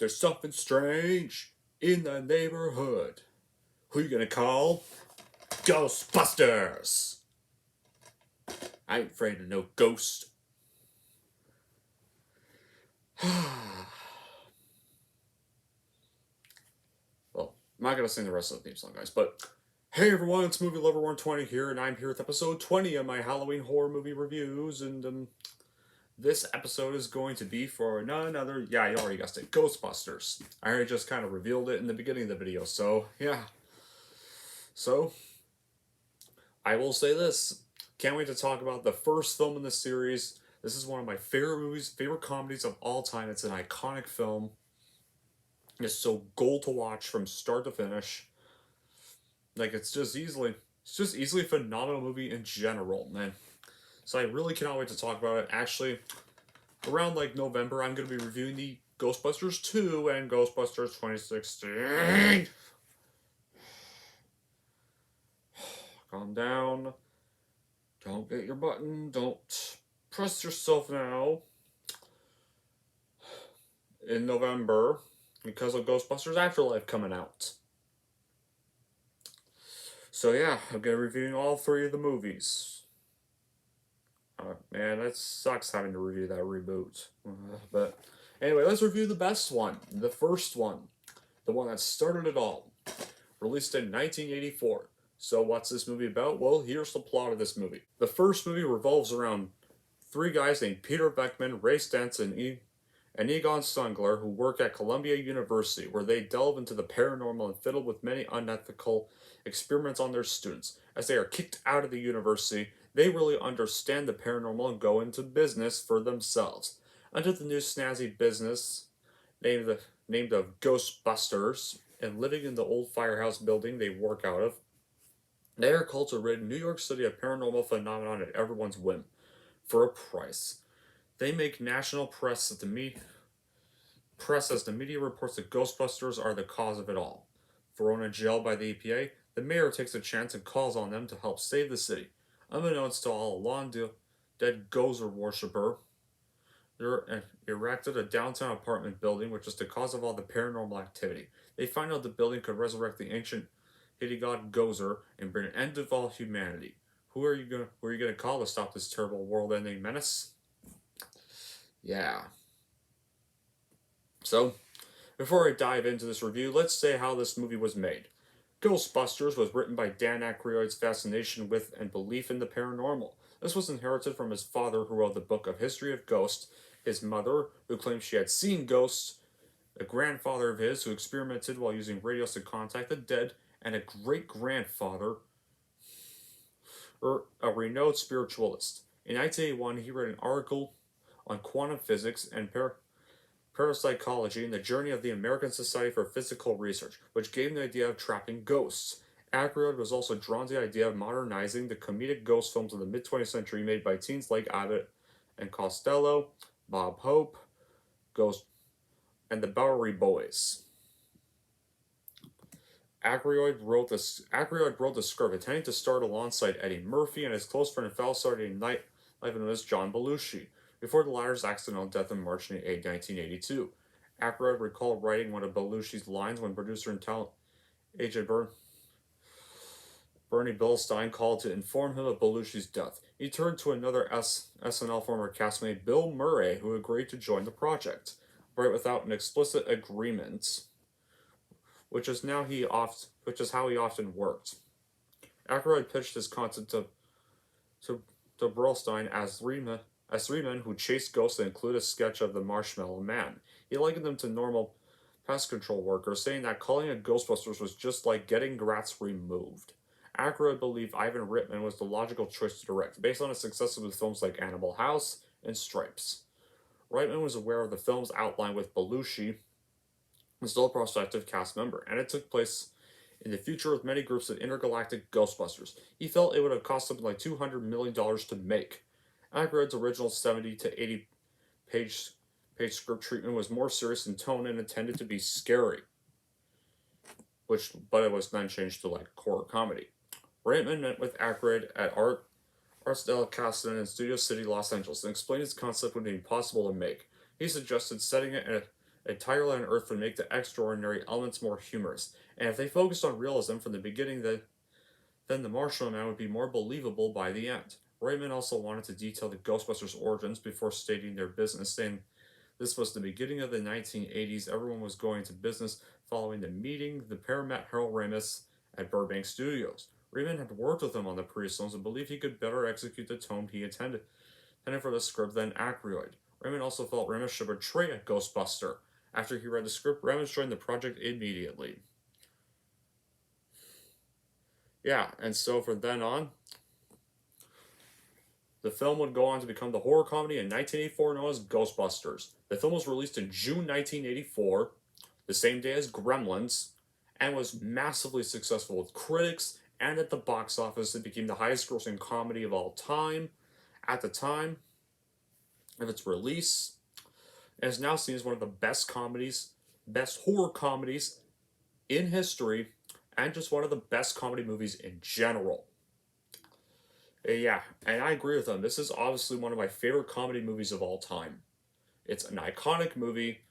There's something strange in the neighborhood. Who you gonna call? Ghostbusters! I ain't afraid of no ghost. Well, I'm not gonna sing the rest of the theme song, guys, but hey everyone, it's Movie Lover 120 here, and I'm here with episode 20 of my Halloween horror movie reviews, and this episode is going to be for none other, yeah, you already guessed it, Ghostbusters. I already just kind of revealed it in the beginning of the video, so yeah. So, I will say this, can't wait to talk about the first film in the series. This is one of my favorite movies, favorite comedies of all time. It's an iconic film. It's so gold to watch from start to finish. Like, it's just easily a phenomenal movie in general, man. So I really cannot wait to talk about it. Actually, around like November, I'm going to be reviewing the Ghostbusters 2 and Ghostbusters 2016. Calm down. Don't get your button. Don't press yourself now. In November, because of Ghostbusters Afterlife coming out. So yeah, I'm going to be reviewing all three of the movies. Man, that sucks having to review that reboot. But anyway, let's review the best one. The first one. The one that started it all. Released in 1984. So what's this movie about? Well, here's the plot of this movie. The first movie revolves around three guys named Peter Beckman, Ray Stentz, and Egon Sungler, who work at Columbia University, where they delve into the paranormal and fiddle with many unethical experiments on their students. As they are kicked out of the university, they really understand the paranormal and go into business for themselves. Under the new snazzy business named of Ghostbusters, and living in the old firehouse building they work out of, they are called to rid New York City of paranormal phenomenon at everyone's whim, for a price. They make national press as the media reports that Ghostbusters are the cause of it all. Thrown in jail by the EPA, the mayor takes a chance and calls on them to help save the city. Unbeknownst to all, a long-dead Gozer worshipper erected a downtown apartment building, which is the cause of all the paranormal activity. They find out the building could resurrect the ancient hideous god Gozer and bring an end to all humanity. Who are you gonna call to stop this terrible world-ending menace? Yeah. So, before I dive into this review, let's say how this movie was made. Ghostbusters was written by Dan Aykroyd's fascination with and belief in the paranormal. This was inherited from his father, who wrote the book of History of Ghosts, his mother, who claimed she had seen ghosts, a grandfather of his who experimented while using radios to contact the dead, and a great-grandfather, a renowned spiritualist. In 1981, he wrote an article on quantum physics and parapsychology and the journey of the American Society for Physical Research, which gave him the idea of trapping ghosts. Aykroyd was also drawn to the idea of modernizing the comedic ghost films of the mid-20th century made by teens like Abbott and Costello, Bob Hope, Ghost, and the Bowery Boys. Aykroyd wrote the script, intending to start alongside Eddie Murphy and his close friend and fellow Saturday Night Live analyst John Belushi, before the latter's accidental death in March 1982. Aykroyd recalled writing one of Belushi's lines when producer and talent agent Bernie Bilstein called to inform him of Belushi's death. He turned to another SNL former castmate, Bill Murray, who agreed to join the project, but without an explicit agreement, which is how he often worked. Aykroyd pitched his concept to Bilstein as three men who chased ghosts and include a sketch of the Marshmallow Man. He likened them to normal pest control workers, saying that calling it Ghostbusters was just like getting rats removed. Aykroyd believed Ivan Reitman was the logical choice to direct, based on his successes with films like Animal House and Stripes. Reitman was aware of the film's outline with Belushi, and still a prospective cast member, and it took place in the future with many groups of intergalactic Ghostbusters. He felt it would have cost something like $200 million to make. Aykroyd's original 70 to 80 page script treatment was more serious in tone and intended to be scary, but it was then changed to like horror comedy. Reitman met with Aykroyd at Arts del Castillo in Studio City, Los Angeles, and explained his concept would be impossible to make. He suggested setting it entirely unearthed would make the extraordinary elements more humorous. And if they focused on realism from the beginning, then the Marshall Man would be more believable by the end. Raymond also wanted to detail the Ghostbusters' origins before stating their business, saying this was the beginning of the 1980s. Everyone was going to business following the meeting. The pair met Harold Ramis at Burbank Studios. Raymond had worked with him on the previous films and believed he could better execute the tone he intended for the script than Aykroyd. Raymond also felt Ramis should portray a Ghostbuster. After he read the script, Ramis joined the project immediately. Yeah, and so from then on, the film would go on to become the horror comedy in 1984 known as Ghostbusters. The film was released in June 1984, the same day as Gremlins, and was massively successful with critics and at the box office. It became the highest grossing comedy of all time at the time of its release, and is now seen as one of the best horror comedies in history, and just one of the best comedy movies in general. Yeah, and I agree with them. This is obviously one of my favorite comedy movies of all time. It's an iconic movie.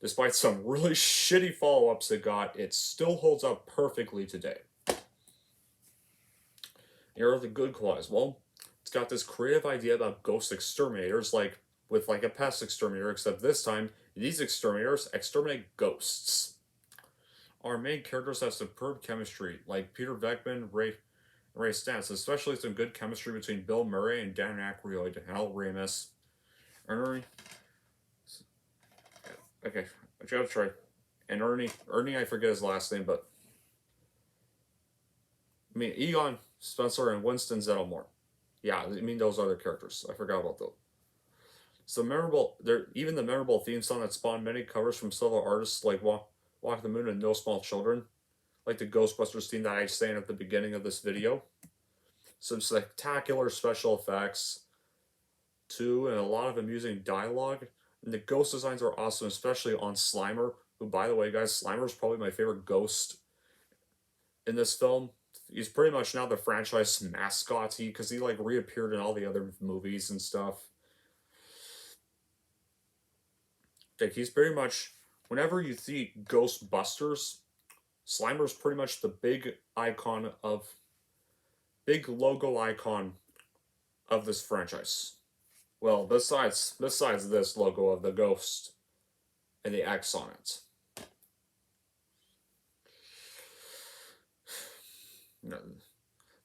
Despite some really shitty follow-ups it got, it still holds up perfectly today. Here are the good qualities. Well, it's got this creative idea about ghost exterminators, with a pest exterminator, except this time, these exterminators exterminate ghosts. Our main characters have superb chemistry, like Peter Venkman, Ray Stantz, especially some good chemistry between Bill Murray and Dan Aykroyd, Hal Ramis. Ernie. Okay, I gotta try. And Ernie, I forget his last name, but I mean Egon Spencer and Winston Zeddemore. Yeah, I mean those other characters. I forgot about those. So memorable. Even the memorable theme song that spawned many covers from several artists like Walk the Moon and No Small Children, like the Ghostbusters theme that I sang at the beginning of this video. Some spectacular special effects, too, and a lot of amusing dialogue. And the ghost designs are awesome, especially on Slimer, who, by the way, guys, Slimer is probably my favorite ghost in this film. He's pretty much now the franchise mascot, because he reappeared in all the other movies and stuff. He's pretty much, whenever you see Ghostbusters, Slimer's pretty much the big logo icon of this franchise. Well, besides this logo of the ghost and the X on it.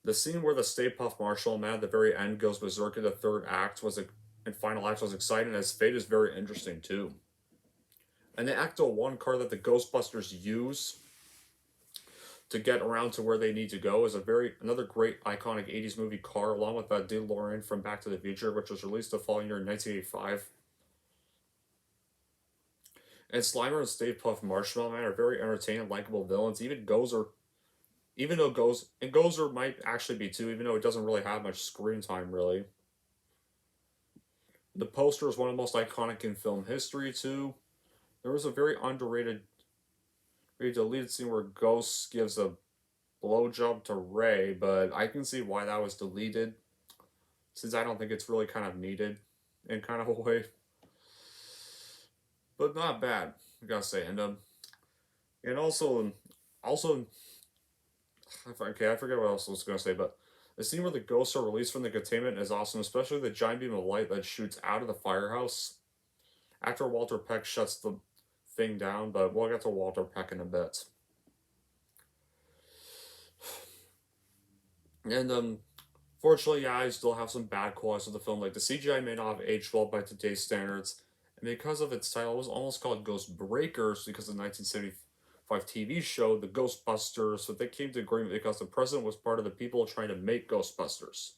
The scene where the Stay Puft Marshall Man at the very end goes berserk in the third act and final act was exciting, and his fate is very interesting too. And the Ecto 1 car that the Ghostbusters use to get around to where they need to go is another great iconic 80s movie car, along with that DeLorean from Back to the Future, which was released the following year in 1985. And Slimer and Stay Puft Marshmallow Man are very entertaining, likable villains. Even Gozer might actually be too, even though it doesn't really have much screen time, really. The poster is one of the most iconic in film history, too. There was a very underrated deleted scene where Ghost gives a blowjob to Ray, but I can see why that was deleted, since I don't think it's really kind of needed in kind of a way. But not bad, I gotta say. And also, okay, I forget what else I was gonna say, but the scene where the ghosts are released from the containment is awesome, especially the giant beam of light that shoots out of the firehouse after Walter Peck shuts the thing down, but we'll get to Walter Peck in a bit. And fortunately, yeah, I still have some bad qualities of the film, like the CGI may not have aged well by today's standards, and because of its title, it was almost called Ghost Breakers because of the 1975 TV show, The Ghostbusters, so they came to agreement because the president was part of the people trying to make Ghostbusters.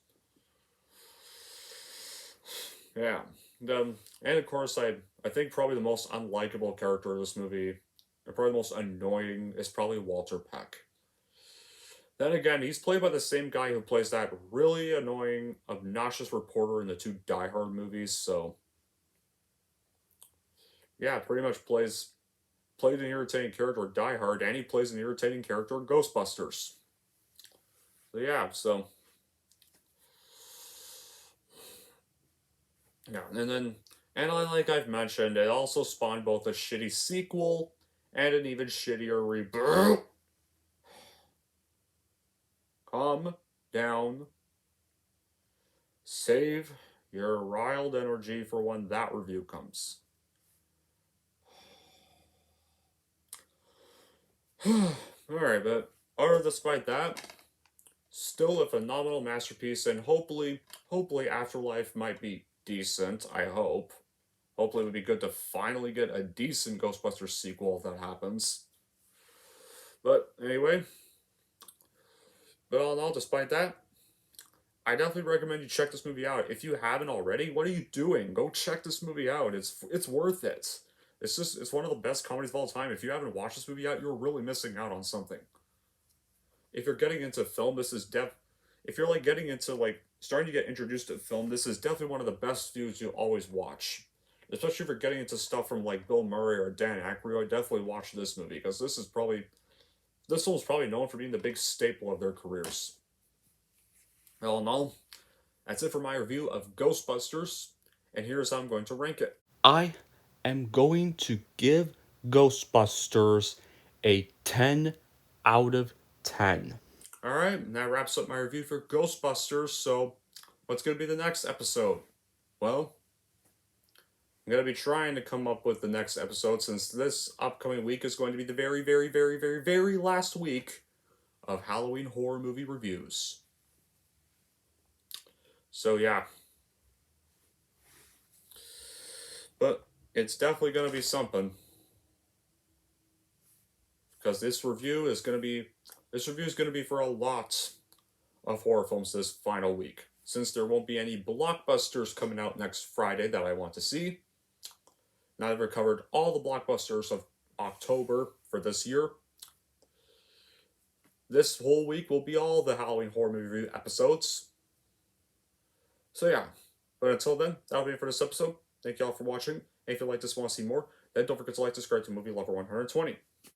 Yeah. And of course, I think probably the most unlikable character of this movie, and probably the most annoying, is probably Walter Peck. Then again, he's played by the same guy who plays that really annoying, obnoxious reporter in the two Die Hard movies, so yeah, pretty much played an irritating character in Die Hard, and he plays an irritating character in Ghostbusters. So yeah, yeah, and then And like I've mentioned, it also spawned both a shitty sequel and an even shittier reboot. Calm down. Save your riled energy for when that review comes. Alright, but despite that, still a phenomenal masterpiece, and hopefully Afterlife might be decent, I hope. Hopefully it would be good to finally get a decent Ghostbusters sequel if that happens. But anyway, but all in all, despite that, I definitely recommend you check this movie out. If you haven't already, what are you doing? Go check this movie out. It's worth it. It's one of the best comedies of all time. If you haven't watched this movie yet, you're really missing out on something. If you're getting into film, if you're like getting into like starting to get introduced to film, this is definitely one of the best views you'll always watch. Especially if you're getting into stuff from like Bill Murray or Dan Aykroyd, definitely watch this movie because this one's probably known for being the big staple of their careers. All in all, that's it for my review of Ghostbusters, and here's how I'm going to rank it. I am going to give Ghostbusters a 10 out of 10. Alright, that wraps up my review for Ghostbusters, so what's going to be the next episode? Well, I'm going to be trying to come up with the next episode since this upcoming week is going to be the very, very, very, very, very last week of Halloween horror movie reviews. So yeah. But it's definitely going to be something. Because this review is going to be for a lot of horror films this final week. Since there won't be any blockbusters coming out next Friday that I want to see. Now I've covered all the blockbusters of October for this year. This whole week will be all the Halloween horror movie review episodes. So yeah, but until then, that'll be it for this episode. Thank you all for watching. And if you like this and want to see more, then don't forget to like, subscribe to Movie Lover 120.